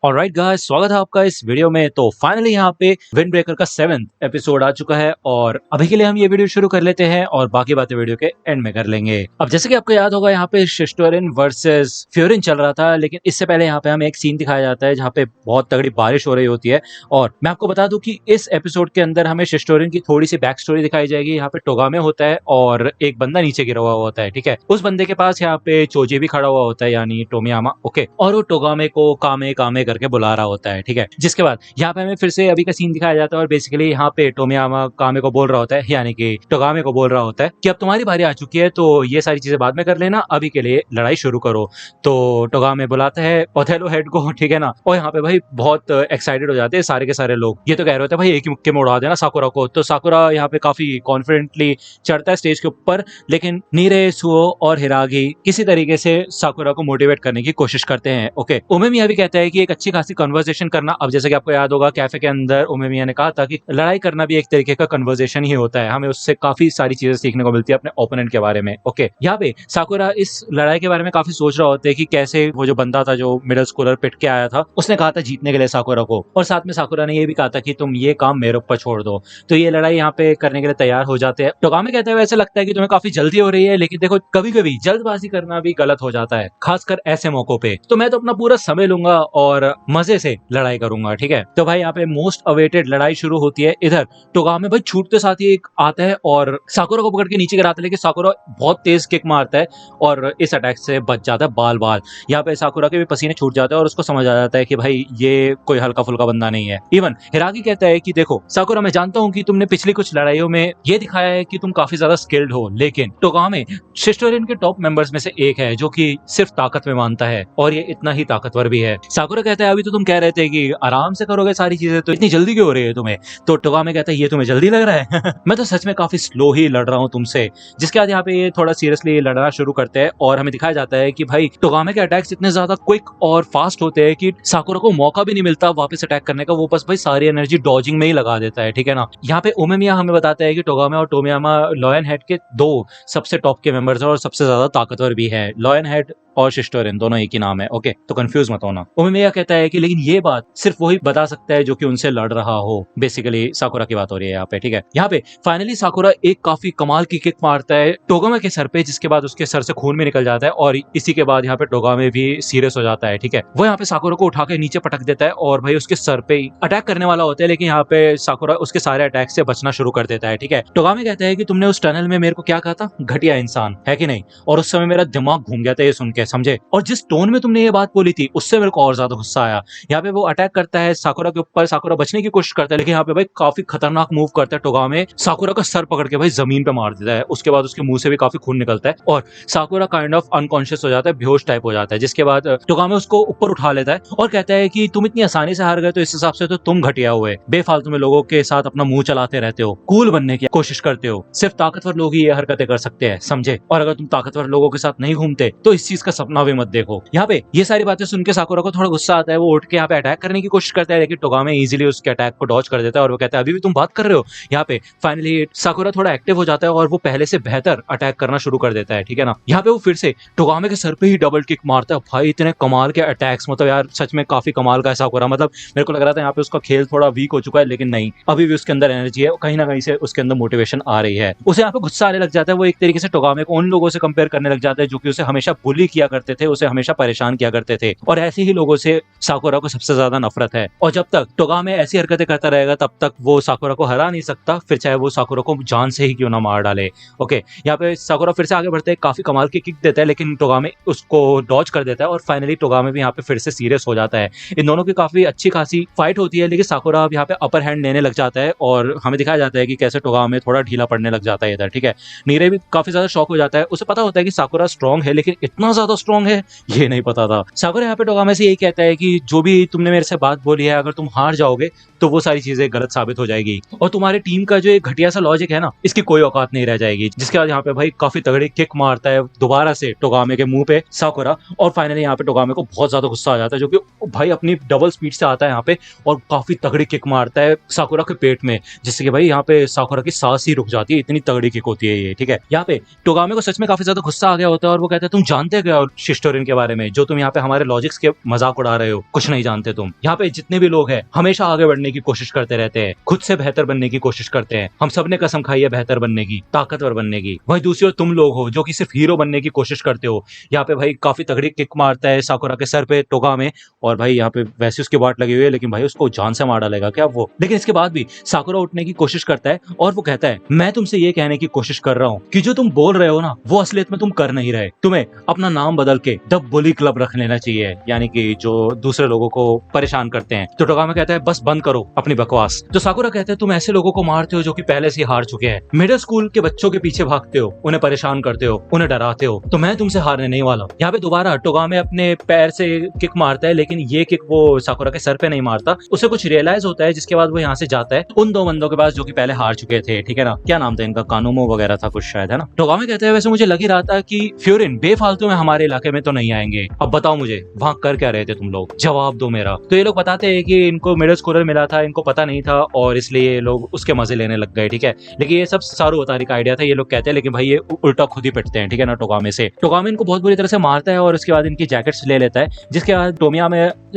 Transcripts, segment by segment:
Alright guys, स्वागत है आपका इस वीडियो में। तो फाइनली यहाँ पे विंड ब्रेकर का 7th एपिसोड आ चुका है और अभी के लिए हम ये वीडियो शुरू कर लेते हैं और बाकी बातें वीडियो के एंड में कर लेंगे। अब जैसे कि आपको याद होगा, यहाँ पे शिस्टोरिन वर्सेस फ्योरिन चल रहा था, लेकिन इससे पहले यहाँ पे हमें एक सीन दिखाया जाता है जहाँ पे बहुत तगड़ी बारिश हो रही होती है। और मैं आपको बता दूं कि इस एपिसोड के अंदर हमें शिस्टोरिन की थोड़ी सी बैक स्टोरी दिखाई जाएगी। यहाँ पे टोगामे होता है और एक बंदा नीचे गिरा हुआ होता है, ठीक है। उस बंदे के पास यहाँ पे चोजी भी खड़ा हुआ होता है, यानी टोमियामा, ओके। और वो टोगामे को कामे कामे करके बुला रहा होता है, ठीक है। जिसके बाद यहाँ पे हमें फिर से अभी का सीन दिखाया जाता है और बेसिकली यहाँ पे टोमियामा कामे को बोल रहा होता है, यानी कि टोगामे को बोल रहा होता है कि अब तुम्हारी बारी आ चुकी है, तो ये सारी चीजें बाद में कर लेना, अभी के लिए लड़ाई शुरू करो। तो टोगामे बुलाता है ओथेलो हेड को, ठीक है ना। और यहाँ पे भाई बहुत एक्साइटेड हो जाते हैं सारे के सारे लोग। ये तो कह रहे होते हैं भाई एक ही मुक्के में उड़ा देना साकुरा को। तो साकुरा यहाँ पे काफी कॉन्फिडेंटली चढ़ता है स्टेज के ऊपर, लेकिन नीरे, सुओ और हिरागी किसी तरीके से साकुरा को मोटिवेट करने की कोशिश करते हैं, ओके। उमेमिया भी कहता है कि एक अच्छी खासी कन्वर्सेशन करना। अब जैसे कि आपको याद होगा, कैफे के अंदर उमेमिया ने कहा था कि लड़ाई करना भी एक तरीके का कन्वर्सेशन ही होता है, हमें उससे काफी सारी चीजें सीखने को मिलती है अपने ओपोनेंट के बारे में, ओके। यहाँ पे साकुरा इस लड़ाई के बारे में काफी सोच रहा होता है कि कैसे वो जो बंदा था जो मिडिल स्कूलर पिट के आया था, उसने कहा था जीतने के लिए साकुरा को, और साथ में साकुरा ने ये भी कहा था कि तुम ये काम मेरे ऊपर छोड़ दो। तो ये लड़ाई यहाँ पे करने के लिए तैयार हो जाते हैं। टोगामे कहते हैं वैसे लगता है कि तुम्हें काफी जल्दी हो रही है, लेकिन देखो कभी कभी जल्दबाजी करना भी गलत हो जाता है, खासकर ऐसे मौकों पे। तो मैं तो अपना पूरा समय लूंगा और मजे से लड़ाई करूंगा, ठीक है। तो भाई यहाँ पे मोस्ट अवेटेड लड़ाई शुरू होती है। इधर टोगामे भाई छूटते साथ ही एक आता है और साकुरा को पकड़ के नीचे गिराता है, लेकिन साकुरा बहुत तेज किक मारता है और इस अटैक से बच जाता है बाल बाल। यहाँ पे साकुरा के भी पसीने छूट जाते हैं और उसको समझ आ जाता है कि भाई ये कोई हल्का फुल्का बंदा नहीं है। इवन हिरागी कहता है कि देखो साकुरा, मैं जानता हूँ कि तुमने पिछली कुछ लड़ाइयों में ये दिखाया है कि तुम काफी ज्यादा स्किल्ड हो, लेकिन टोगामे शिस्टोरिन के टॉप मेंबर्स में से एक है जो कि सिर्फ ताकत में मानता है, और ये इतना ही ताकतवर भी है। साकुरा कहता है अभी तो तुम कह रहे थे कि आराम से करोगे सारी चीजें, तो इतनी जल्दी क्यों हो रही है तुम्हें? तो टोगामे कहता है ये तुम्हें जल्दी लग रहा है मैं तो सच में काफी स्लो ही लड़ रहा हूँ तुमसे। जिसके बाद यहाँ पे ये थोड़ा सीरियसली लड़ना शुरू करते हैं और हमें दिखाया जाता है कि भाई टोगामे के अटैक्स इतने ज्यादा क्विक और फास्ट होते हैं कि साकुरा को मौका भी नहीं मिलता वापस अटैक करने का, वो बस भाई सारी एनर्जी डॉजिंग में ही लगा देता है, ठीक है ना। यहाँ पे उमेमिया हमें बताता है कि टोगामे और टोमियामा लॉयन हेड के दो सबसे टॉप के मेंबर्स हैं और सबसे ज्यादा ताकतवर भी है। लॉयन हेड और शिस्टोरिन दोनों एक ही नाम है, ओके। तो कंफ्यूज मत होना। उमेमिया कहता है कि लेकिन ये बात सिर्फ वही बता सकता है जो कि उनसे लड़ रहा हो। बेसिकली साकुरा की बात हो रही है यहाँ पे, ठीक है। यहाँ पे फाइनली साकुरा एक काफी कमाल की किक मारता है टोगामे के सर पे, जिसके बाद उसके सर से खून भी निकल जाता है और इसी के बाद यहाँ पे टोगामे भी सीरियस हो जाता है, ठीक है। वो यहाँ पे साकुरा को उठा के नीचे पटक देता है और भाई उसके सर पे अटैक करने वाला होता है, लेकिन यहाँ पे साकुरा उसके सारे अटैक से बचना शुरू कर देता है, ठीक है। टोगामे कहता है कि तुमने उस टनल में मेरे को क्या कहा था, घटिया इंसान है कि नहीं? और उस समय मेरा दिमाग घूम गया था ये सुन के, समझे। और जिस टोन में तुमने ये बात बोली थी उससे मेरे को और ज्यादा गुस्सा आया। यहाँ पे वो अटैक करता है साकुरा के ऊपर, साकुरा बचने की कोशिश करता है, लेकिन यहाँ पे भाई काफी खतरनाक मूव करता है टोगामे, साकुरा का सर पकड़ के भाई जमीन पे मार देता है। उसके बाद उसके मुंह से भी काफी खून निकलता है और साकुरा काइंड ऑफ अनकॉन्शियस हो जाता है, बेहोश टाइप हो जाता है। जिसके बाद टोगामे उसको ऊपर उठा लेता है और कहता है कि तुम इतनी आसानी से हार गए तो इस हिसाब से तो तुम घटिया हुए, बेफालतू में लोगों के साथ अपना मुंह चलाते रहते हो, कूल बनने की कोशिश करते हो, सिर्फ ताकतवर लोग ही ये हरकतें कर सकते हैं, समझे। और अगर तुम ताकतवर लोगों के साथ नहीं घूमते तो इस चीज का सपना भी मत देखो। यहाँ पे ये सारी बातें सुन के साकुरा को थोड़ा गुस्सा आता है, वो उठ के यहाँ पे अटैक करने की कोशिश करता है, लेकिन टोगामे इजीली उसके अटैक को डॉज कर देता है और वो कहता है अभी भी तुम बात कर रहे हो। यहाँ पे फाइनली साकुरा थोड़ा एक्टिव हो जाता है और वो पहले से बेहतर अटैक करना शुरू कर देता है, ठीक है ना। यहाँ पे वो फिर से टोगामे के सर पे ही डबल किक मारता है। भाई इतने कमाल के अटैक्स, मतलब यार सच में काफी कमाल का है साकुरा। मतलब मेरे को लग रहा था यहाँ पे उसका खेल थोड़ा वीक हो चुका है, लेकिन नहीं, अभी भी उसके अंदर एनर्जी है, कहीं ना कहीं से उसके अंदर मोटिवेशन आ रही है। उसे यहाँ पे गुस्सा आने लग जाता है, वो एक तरीके से टोगामे को उन लोगों से कंपेयर करने लग जाता है जो कि उसे हमेशा बुली किया करते थे, उसे हमेशा परेशान किया करते थे, और ऐसे ही लोगों से साकुरा को सबसे ज्यादा नफरत है। और जब तक टोगामे ऐसी हरकतें करता रहेगा तब तक वो साकुरा को हरा नहीं सकता, फिर चाहे वो साकुरा को जान से ही क्यों ना मार डाले, ओके। यहाँ पे साकुरा फिर से आगे बढ़ते हैं, काफी कमाल की किक देता है, लेकिन टोगामे उसको डॉज कर देता है और फाइनली टोगामे भी यहाँ पे फिर से सीरियस हो जाता है। इन दोनों की काफी अच्छी खासी फाइट होती है, लेकिन साकुरा अब यहाँ पे अपर हैंड लेने लग जाता है और हमें दिखाया जाता है कि कैसे टोगामे थोड़ा ढीला पड़ने लग जाता है इधर, ठीक है। नीरे भी काफी ज्यादा शॉक हो जाता है, उसे पता होता है कि साकुरा स्ट्रॉन्ग है, लेकिन इतना ज्यादा स्ट्रॉन्ग है ये नहीं पता था। साकुरा यहाँ पे टोगामे से यही कहता है कि जो भी तुमने मेरे से बात बोली है, अगर तुम हार जाओगे तो वो सारी चीजें गलत साबित हो जाएगी और तुम्हारी टीम का जो एक घटिया सा लॉजिक है ना, इसकी कोई औकात नहीं रह जाएगी। जिसके बाद यहाँ पे भाई काफी तगड़ी किक मारता है दोबारा से टोगामे के मुंह पे साकुरा, और फाइनली यहाँ पे टोगामे को बहुत ज्यादा गुस्सा आ जाता है, जो कि भाई अपनी डबल स्पीड से आता है यहाँ पे और काफी तगड़ी किक मारता है साकुरा के पेट में, जिससे कि भाई यहाँ पे साकुरा की सांस ही रुक जाती है, इतनी तगड़ी किक होती है ये, ठीक है। यहाँ पे टोगामे को सच में काफी ज्यादा गुस्सा आ गया होता है और वो कहता है तुम जानते क्या हो बताओ शिस्टोरिन के बारे में, जो तुम यहाँ पे हमारे लॉजिक्स के मजाक उड़ा रहे हो, कुछ नहीं जानते तुम। यहाँ पे जितने भी लोग हैं हमेशा आगे बढ़ने की कोशिश करते रहते हैं, खुद से बेहतर बनने की कोशिश करते हैं। हम सब ने कसम खाई है बेहतर बनने की, ताकतवर बनने की। वही दूसरी ओर तुम लोग हो जो कि सिर्फ हीरो बनने की कोशिश करते हो। यहाँ पे भाई काफी तगड़ी किक मारता है साकुरा के सर पे टोगामे, और भाई यहाँ पे वैसे उसकी वाट लगी हुई है, लेकिन भाई उसको जान से मार डालेगा क्या वो। लेकिन इसके बाद भी साकुरा उठने की कोशिश करता है और वो कहता है मैं तुमसे ये कहने की कोशिश कर रहा हूँ कि जो तुम बोल रहे हो ना वो असलियत में तुम कर नहीं रहे। तुम्हें अपना नाम बदल के द बुली क्लब रख लेना चाहिए, यानी कि जो दूसरे लोगों को परेशान करते हैं। तो टोगामे कहता है बस बंद करो अपनी बकवास। तो साकुरा कहते हैं तुम ऐसे लोगों को मारते हो जो कि पहले से हार चुके हैं, मिडिल स्कूल के बच्चों के पीछे भागते हो, उन्हें परेशान करते हो, उन्हें डराते हो, तो मैं तुमसे हारने नहीं वाला हूँ। यहाँ पे दोबारा टोगामे अपने पैर से किक मारता है, लेकिन ये किक वो साकुरा के सर पे नहीं मारता। उसे कुछ रियलाइज होता है, जिसके बाद वो यहाँ से जाता है उन दो बंदों के पास जो कि पहले हार चुके थे, ठीक है ना। क्या नाम था इनका, कानूमो वगैरह था कुछ शायद, है ना। टोगामे कहते हैं वैसे मुझे लग ही रहा था कि फ्योरिन बेफालतू में हमारे इलाके में तो नहीं आएंगे, अब बताओ मुझे वहां कर क्या रहे थे तुम लोग, जवाब दो मेरा। तो ये लोग बताते हैं कि इनको मिडिल स्कूलर मिला था, इनको पता नहीं था और इसलिए ये लोग उसके मजे लेने लग गए, ठीक है। लेकिन ये सब सारू अतारी का आइडिया था, ये लोग कहते हैं, लेकिन भाई ये उल्टा खुद ही पिटते हैं, ठीक है ना, टोगामे से। टोगामे इनको बहुत बुरी तरह से मारता है और उसके बाद इनकी जैकेट्स ले लेता है, जिसके बाद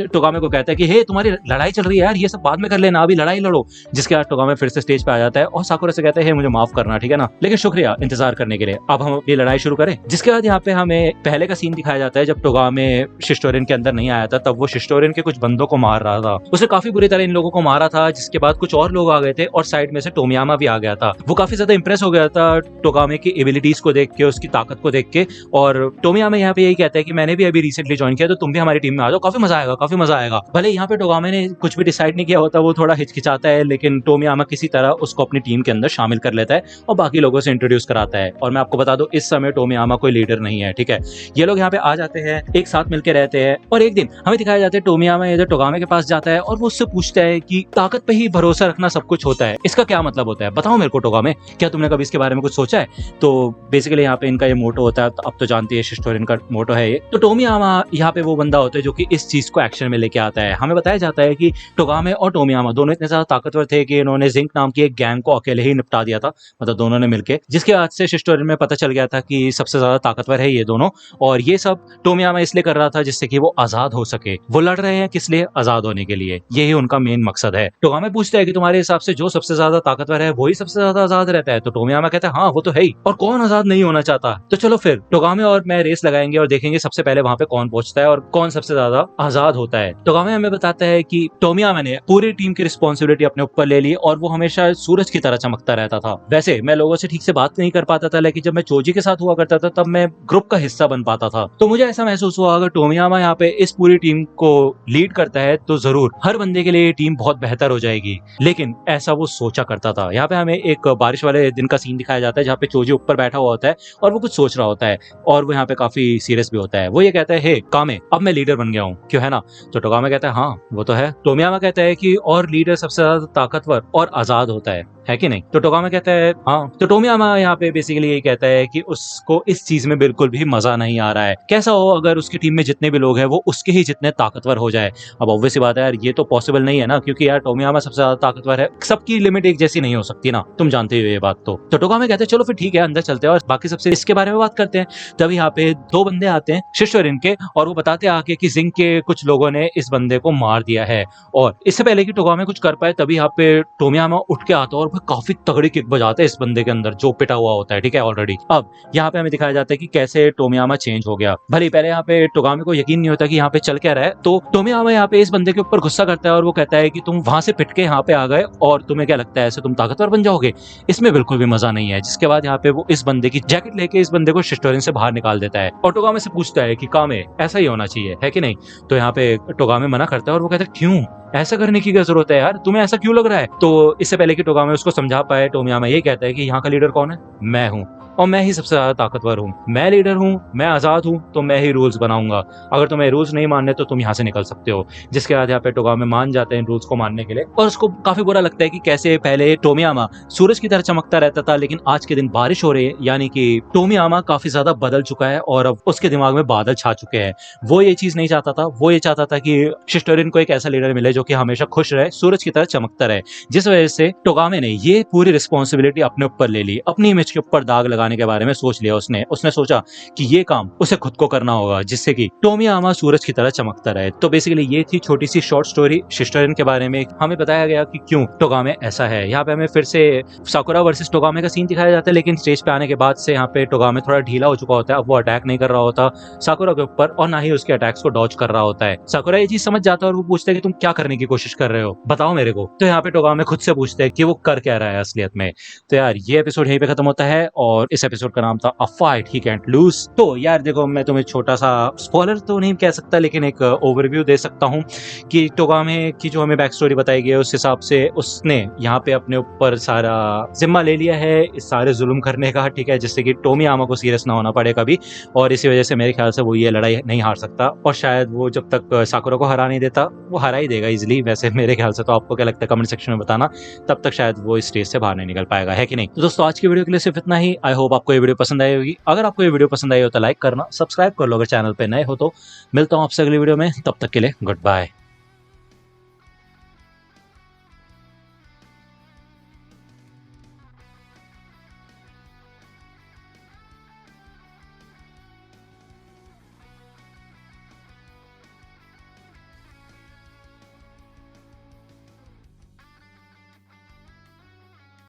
टोगामे को कहता है कि हे तुम्हारी लड़ाई चल रही है यार, ये सब बाद में कर लेना, अभी लड़ाई लड़ो। जिसके बाद टोगामे फिर से स्टेज पे आ जाता है और साकुरा से कहता है मुझे माफ करना, ठीक है ना, लेकिन शुक्रिया इंतजार करने के लिए, अब हम अपनी लड़ाई शुरू करें। जिसके बाद यहाँ पे हमें पहले का सीन दिखाया जाता है जब टोगामे शिस्टोरिन के अंदर नहीं आया था, तब वो शिस्टोरिन के कुछ बंदों को मार रहा था। उसने काफी बुरी तरह इन लोगों को मारा था, जिसके बाद कुछ और लोग आ गए थे और साइड में से टोमियामा भी आ गया था। वो काफी ज्यादा इंप्रेस हो गया था टोगामे की एबिलिटीज को देख के, उसकी ताकत को देख के, और टोमियामा यहाँ पे यही कहता है कि मैंने भी अभी रिसेंटली ज्वाइन किया, तो तुम भी हमारी टीम में आ जाओ, काफी मजा आएगा, काफी मजा आएगा। भले यहाँ पे टोगामे ने कुछ भी डिसाइड नहीं किया होता, वो थोड़ा हिचकिचाता है, लेकिन टोमियामा किसी तरह उसको अपनी टीम के अंदर शामिल कर लेता है और बाकी लोगों से इंट्रोड्यूस कराता है। और मैं आपको बता दूं इस समय टोमियामा कोई लीडर नहीं है, ठीक है। ये लोग यहाँ पे आ जाते हैं, एक साथ मिलकर रहते हैं, और एक दिन हमें दिखाया जाता है टोमियामा इधर टोगामे के पास जाता है और वो उससे पूछता है कि ताकत पे ही भरोसा रखना सब कुछ होता है, इसका क्या मतलब होता है, बताओ मेरे को टोगामे, क्या तुमने कभी इसके बारे में कुछ सोचा है। तो बेसिकली यहाँ पे इनका ये मोटो होता है, अब तो जानती है शिस्टोरिन का मोटो है ये। तो टोमियामा यहाँ पे वो बंदा होता है जो कि इस चीज को एक्शन में लेके आता है। हमें बताया जाता है कि टोगामे और टोमियामा दोनों इतने ज्यादा ताकतवर थे कि इन्होंने जिंक नाम की एक गैंग को अकेले ही निपटा दिया था, मतलब दोनों ने मिलके, जिसके बाद से शिस्टोरिन में पता चल गया था कि सबसे ज्यादा ताकतवर है ये दोनों। और ये सब टोमियामा इसलिए कर रहा था जिससे कि वो आजाद हो सके। वो लड़ रहे हैं किस लिए, आजाद होने के लिए, यही उनका मेन मकसद है। टोगामे पूछता है कि तुम्हारे हिसाब से जो सबसे ज्यादा ताकतवर है वही सबसे ज्यादा आजाद रहता है। तो टोमियामा कहता है हाँ वो तो है ही, और कौन आजाद नहीं होना चाहता। तो चलो फिर टोगामे और मैं रेस लगाएंगे और देखेंगे सबसे पहले वहां पे कौन पहुंचता है और कौन सबसे ज्यादा आजाद होता है। टोगामे हमें बताता है कि टोमियामा ने पूरी टीम की रिस्पॉन्सिबिलिटी अपने ऊपर ले ली और वो हमेशा सूरज की तरह चमकता रहता था। वैसे मैं लोगों से ठीक से बात नहीं कर पाता था, लेकिन जब मैं चोजी के साथ हुआ करता था तब मैं ग्रुप का हिस्सा बन पाता था। तो मुझे ऐसा महसूस हुआ अगर टोमियामा यहाँ पे इस पूरी टीम को लीड करता है तो जरूर हर बंदे के लिए ये टीम बहुत बेहतर हो जाएगी। लेकिन ऐसा वो सोचा करता था। यहाँ पे हमें एक बारिश वाले दिन का सीन दिखाया जाता है जहाँ पे चोजी ऊपर बैठा हुआ होता है और वो कुछ सोच रहा होता है, और वो यहाँ पे काफी सीरियस भी होता है। वो ये कहता है हे कामे, अब मैं लीडर बन गया हूँ, क्यों, है ना। तो टोगामे कहता है हाँ वो तो है। टोमियामा कहता है कि और लीडर सबसे ज्यादा ताकतवर और आजाद होता है कि नहीं। तो टोगामे कहता है हाँ। तो टोमियामा यहाँ पे बेसिकली यही कहता है कि उसको इस चीज में बिल्कुल भी मजा नहीं आ रहा है। कैसा हो अगर उसकी टीम में जितने भी लोग हैं वो उसके ही जितने ताकतवर हो जाए। अब ऑब्वियस सी बात है यार, ये तो पॉसिबल नहीं है ना, क्योंकि यार टोमियामा सबसे ज्यादा ताकतवर है, सबकी लिमिट एक जैसी नहीं हो सकती ना, तुम जानते हो ये बात। तो टोगामे कहते हैं चलो फिर ठीक है, अंदर चलते हैं और बाकी सबसे इसके बारे में बात करते हैं। तब यहाँ पे दो बंदे आते हैं शिस्टोरिन के, और वो बताते हैं आके कि जिंक के कुछ लोगों ने इस बंदे को मार दिया है। और इससे पहले कि टोगामे कुछ कर पाए तभी यहाँ पे टोमियामा उठ के आता है और काफी तगड़ी किक बजाते हैं इस बंदे के अंदर जो पिटा हुआ होता है, ठीक है ऑलरेडी। अब यहाँ पे हमें दिखाया जाता है कि कैसे टोमियामा चेंज हो गया। भले पहले यहाँ पे टोगामे को यकीन नहीं होता कि यहाँ पे चल क्या रहा है, तो टोमियामा यहाँ पे इस बंदे के ऊपर गुस्सा करता है और वो कहता है कि तुम वहां से पिट के यहाँ पे आ गए और तुम्हें क्या लगता है ऐसे तुम ताकतवर बन जाओगे, इसमें बिल्कुल भी मजा नहीं है। जिसके बाद यहाँ पे वो इस बंदे की जैकेट लेके इस बंदे को शिस्टोरिन से बाहर निकाल देता है और टोगामे से पूछता है कि कामे ऐसा ही होना चाहिए है कि नहीं। तो यहाँ पे टोगामे मना करता है और वो कहता है क्यों, ऐसा करने की क्या जरूरत है यार, तुम्हें ऐसा क्यों लग रहा है। तो इससे पहले कि टोगामे उसको समझा पाए, टोमियामा ये कहता है कि यहाँ का लीडर कौन है, मैं हूँ, और मैं ही सबसे ज्यादा ताकतवर हूँ, मैं लीडर हूँ, मैं आजाद हूँ, तो मैं ही रूल्स बनाऊंगा, अगर तुम्हें रूल्स नहीं मानने तो तुम यहाँ से निकल सकते हो। जिसके बाद यहाँ पे टोगामे मान जाते हैं रूल्स को मानने के लिए, और उसको काफी बुरा लगता है कि कैसे पहले टोमियामा सूरज की तरह चमकता रहता था, लेकिन आज के दिन बारिश हो रही है, यानी कि टोमियामा काफी ज्यादा बदल चुका है और अब उसके दिमाग में बादल छा चुके हैं। वो ये चीज नहीं चाहता था, वो ये चाहता था कि शिस्टोरिन को एक ऐसा लीडर मिले जो कि हमेशा खुश रहे, सूरज की तरह चमकता रहे। जिस वजह से टोगामे ने ये पूरी रिस्पॉन्सिबिलिटी अपने ऊपर ले ली, अपनी इमेज के ऊपर दाग लगाने छुपाने के बारे में सोच लिया उसने सोचा कि ये काम उसे खुद को करना होगा जिससे कि टोमियामा सूरज की तरह चमकता रहे। तो बेसिकली ये थी छोटी सी शॉर्ट स्टोरी शिस्टरन के बारे में। हमें बताया गया कि क्यों टोगामे ऐसा है। यहाँ पे हमें फिर से साकुरा वर्सेस टोगामे का सीन दिखाया जाता है, लेकिन स्टेज पे आने के बाद से यहाँ पे टोगामे थोड़ा ढीला हो चुका होता है। अब वो अटैक नहीं कर रहा होता साकुरा के ऊपर और ना ही उसके अटैक्स को डॉज कर रहा होता है। साकुरा ये चीज समझ जाता है और वो पूछता है कि तुम क्या करने की कोशिश कर रहे हो, बताओ मेरे को। तो यहाँ पे टोगामे खुद से पूछते हैं कि वो कर क्या रहा है असलियत में। तो यार ये एपिसोड यहीं पे खत्म होता है और इस एपिसोड का नाम था a fight he can't lose. तो यार देखो, मैं तुम्हें छोटा सा स्पॉइलर तो नहीं कह सकता, लेकिन एक ओवरव्यू दे सकता हूँ कि टोगामे की जो हमें बैक स्टोरी बताई गई है उस हिसाब से उसने यहाँ पे अपने ऊपर सारा जिम्मा ले लिया है इस सारे जुल्म करने का, ठीक है, जिससे कि टोमियामा को सीरियस ना होना पड़े कभी। और इसी वजह से मेरे ख्याल से वो ये लड़ाई नहीं हार सकता और शायद वो जब तक साकुरा को हरा नहीं देता वो हरा ही देगा इजिली। वैसे मेरे ख्याल से तो आपको क्या लगता है कमेंट सेक्शन में बताना, तब तक शायद वो इस स्टेज से बाहर नहीं निकल पाएगा, है कि नहीं। तो दोस्तों आज की वीडियो के लिए सिर्फ इतना ही। आई होप आपको ये वीडियो पसंद आई होगी। अगर आपको ये वीडियो पसंद आई हो तो लाइक करना, सब्सक्राइब कर लो अगर चैनल पे नए हो तो। मिलता हूँ आपसे अगली वीडियो में, तब तक के लिए गुड बाय।